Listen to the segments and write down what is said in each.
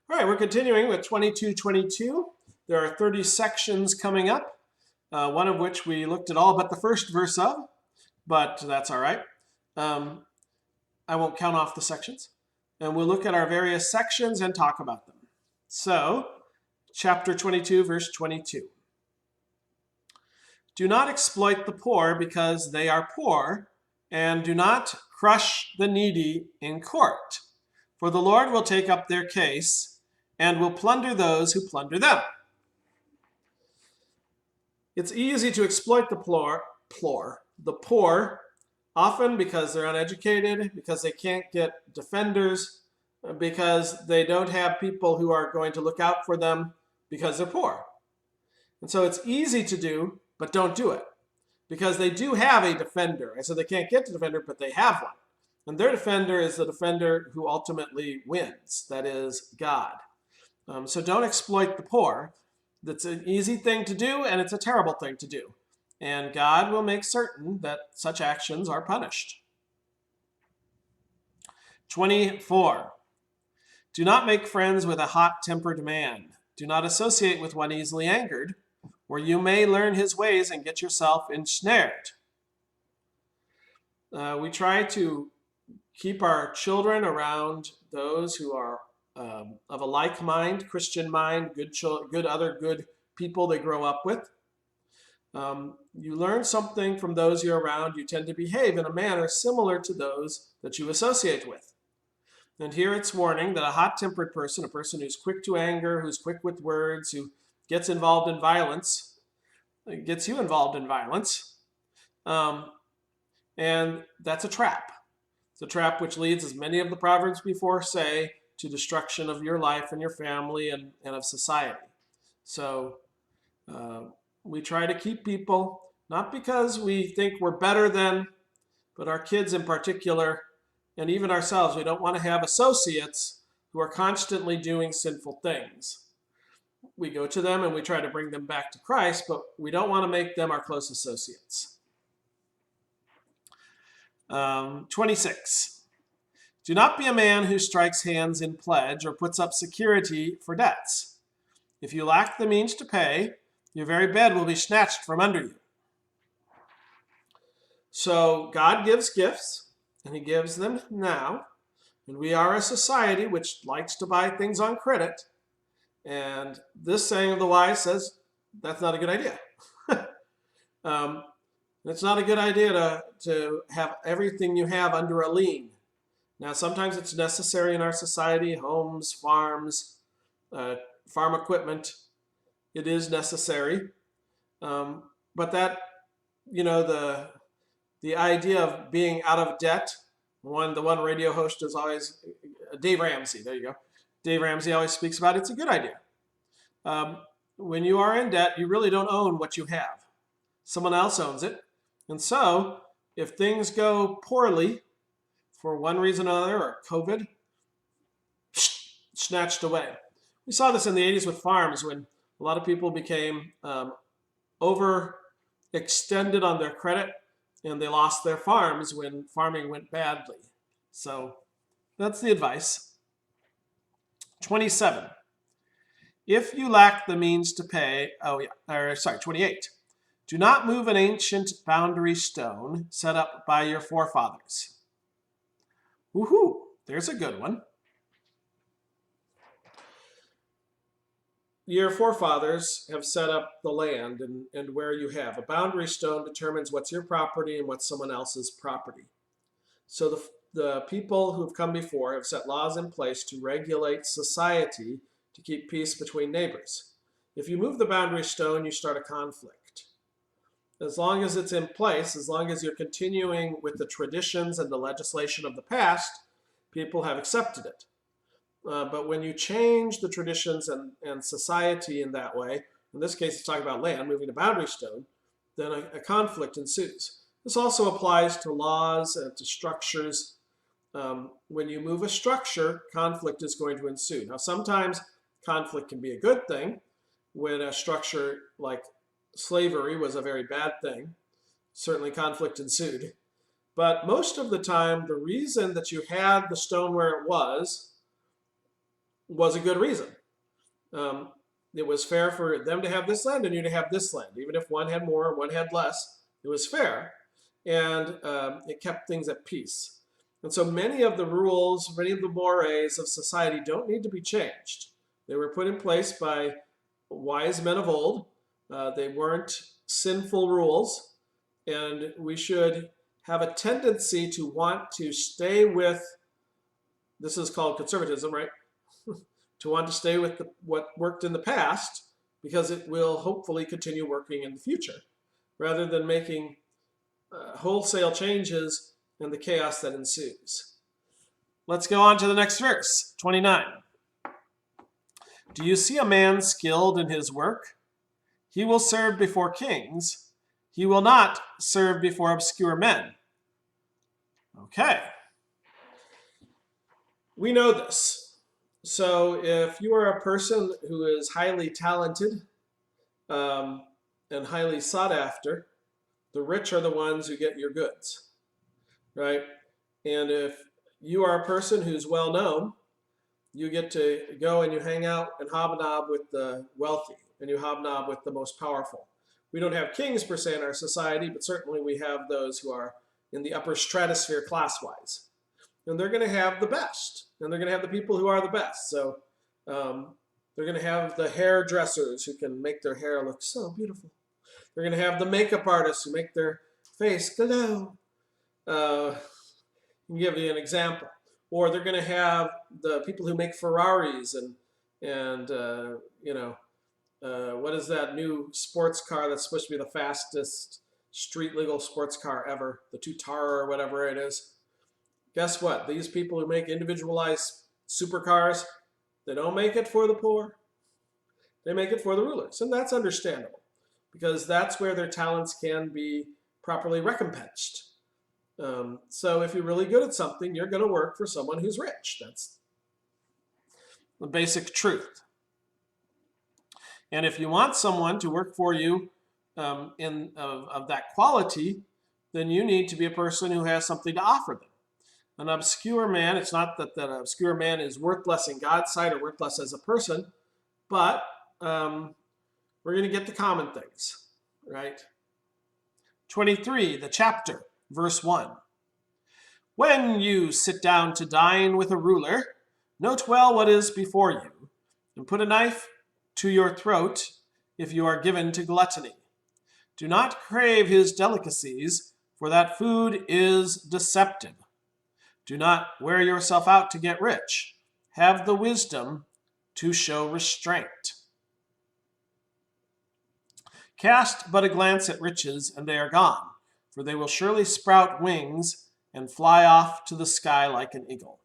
All right, we're continuing with 22:22. There are 30 sections coming up, one of which we looked at all but the first verse of, but that's all right. I won't count off the sections. And we'll look at our various sections and talk about them. So, chapter 22, verse 22. Do not exploit the poor because they are poor, and do not crush the needy in court, for the Lord will take up their case and will plunder those who plunder them. It's easy to exploit the poor, often because they're uneducated, because they can't get defenders, because they don't have people who are going to look out for them because they're poor. And so it's easy to do, but don't do it, because they do have a defender. I said they can't get the defender, but they have one. And their defender is the defender who ultimately wins, that is God. So don't exploit the poor. That's an easy thing to do, and it's a terrible thing to do. And God will make certain that such actions are punished. 24. Do not make friends with a hot-tempered man. Do not associate with one easily angered, or you may learn his ways and get yourself ensnared. We try to keep our children around those who are of a like mind, Christian mind, other good people they grow up with. You learn something from those you're around. You tend to behave in a manner similar to those that you associate with. And here it's warning that a hot-tempered person, a person who's quick to anger, who's quick with words, who gets involved in violence, gets you involved in violence. And that's a trap. It's a trap which leads, as many of the Proverbs before say, to destruction of your life and your family and of society. So we try to keep people, not because we think we're better than, but our kids in particular, and even ourselves. We don't want to have associates who are constantly doing sinful things. We go to them and we try to bring them back to Christ, but we don't want to make them our close associates. 26. Do not be a man who strikes hands in pledge or puts up security for debts. If you lack the means to pay, your very bed will be snatched from under you. So God gives gifts, and he gives them now. And we are a society which likes to buy things on credit. And this saying of the wise says that's not a good idea. It's not a good idea to have everything you have under a lien. Now, sometimes it's necessary in our society, homes, farms, farm equipment. It is necessary. But that, the idea of being out of debt, the one radio host is always, Dave Ramsey, there you go. Dave Ramsey always speaks about it's a good idea. When you are in debt, you really don't own what you have. Someone else owns it. And so, if things go poorly, for one reason or another, or COVID, snatched away. We saw this in the 80s with farms when a lot of people became overextended on their credit and they lost their farms when farming went badly. So that's the advice. 27. If you lack the means to pay, 28. Do not move an ancient boundary stone set up by your forefathers. Woohoo! There's a good one. Your forefathers have set up the land and where you have. A boundary stone determines what's your property and what's someone else's property. So the people who've come before have set laws in place to regulate society to keep peace between neighbors. If you move the boundary stone, you start a conflict. As long as it's in place, as long as you're continuing with the traditions and the legislation of the past, people have accepted it. But when you change the traditions and society in that way, in this case it's talking about land, moving the boundary stone, then a conflict ensues. This also applies to laws and to structures. When you move a structure, conflict is going to ensue. Now sometimes conflict can be a good thing. When a structure like slavery was a very bad thing, certainly conflict ensued. But most of the time, the reason that you had the stone where it was was a good reason. Um, it was fair for them to have this land and you to have this land. Even if one had more, one had less, it was fair. And it kept things at peace. And so many of the rules, many of the mores of society don't need to be changed. They were put in place by wise men of old. They weren't sinful rules. And we should have a tendency to want to stay with, this is called conservatism, right? To want to stay with what worked in the past because it will hopefully continue working in the future, rather than making wholesale changes and the chaos that ensues. Let's go on to the next verse, 29. Do you see a man skilled in his work? He will serve before kings. He will not serve before obscure men. Okay. We know this. So if you are a person who is highly talented and highly sought after, the rich are the ones who get your goods, right? And if you are a person who's well known, you get to go and you hang out and hobnob with the wealthy and you hobnob with the most powerful. We don't have kings per se in our society, but certainly we have those who are in the upper stratosphere class-wise. And they're going to have the best. And they're going to have the people who are the best. So they're going to have the hairdressers who can make their hair look so beautiful. They're going to have the makeup artists who make their face glow. I'll give you an example. Or they're going to have the people who make Ferraris and what is that new sports car that's supposed to be the fastest street legal sports car ever, the Tutara or whatever it is. Guess what? These people who make individualized supercars, they don't make it for the poor. They make it for the rulers. And that's understandable because that's where their talents can be properly recompensed. So if you're really good at something, you're going to work for someone who's rich. That's the basic truth. And if you want someone to work for you of that quality, then you need to be a person who has something to offer them. An obscure man, it's not that that obscure man is worthless in God's sight or worthless as a person, but we're going to get the common things, right? 23, the chapter, verse 1. When you sit down to dine with a ruler, note well what is before you, and put a knife to your throat if you are given to gluttony. Do not crave his delicacies, for that food is deceptive. Do not wear yourself out to get rich. Have the wisdom to show restraint. Cast but a glance at riches, and they are gone, for they will surely sprout wings and fly off to the sky like an eagle.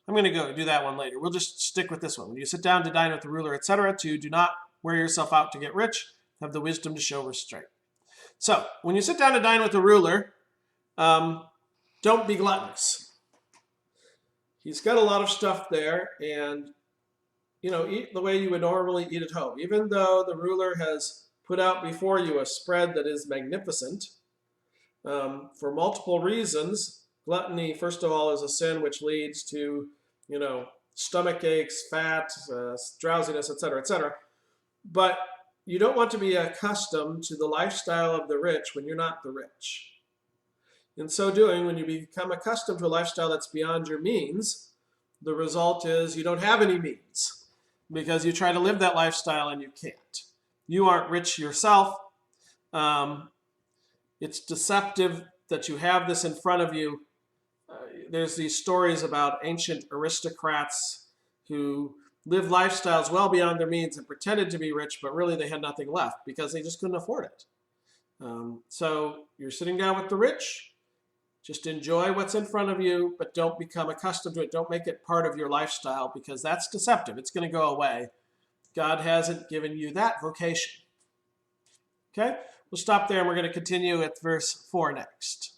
I'm going to go do that one later. We'll just stick with this one. When you sit down to dine with the ruler, etc., do not wear yourself out to get rich. Have the wisdom to show restraint. So, when you sit down to dine with the ruler, don't be gluttonous. He's got a lot of stuff there, and eat the way you would normally eat at home. Even though the ruler has put out before you a spread that is magnificent, for multiple reasons. Gluttony, first of all, is a sin which leads to, stomach aches, fat, drowsiness, etc., etc. But you don't want to be accustomed to the lifestyle of the rich when you're not the rich. In so doing, when you become accustomed to a lifestyle that's beyond your means, the result is you don't have any means because you try to live that lifestyle and you can't. You aren't rich yourself. It's deceptive that you have this in front of you. There's these stories about ancient aristocrats who lived lifestyles well beyond their means and pretended to be rich, but really they had nothing left because they just couldn't afford it. So you're sitting down with the rich. Just enjoy what's in front of you, but don't become accustomed to it. Don't make it part of your lifestyle because that's deceptive. It's going to go away. God hasn't given you that vocation. Okay? We'll stop there and we're going to continue at verse 4 next.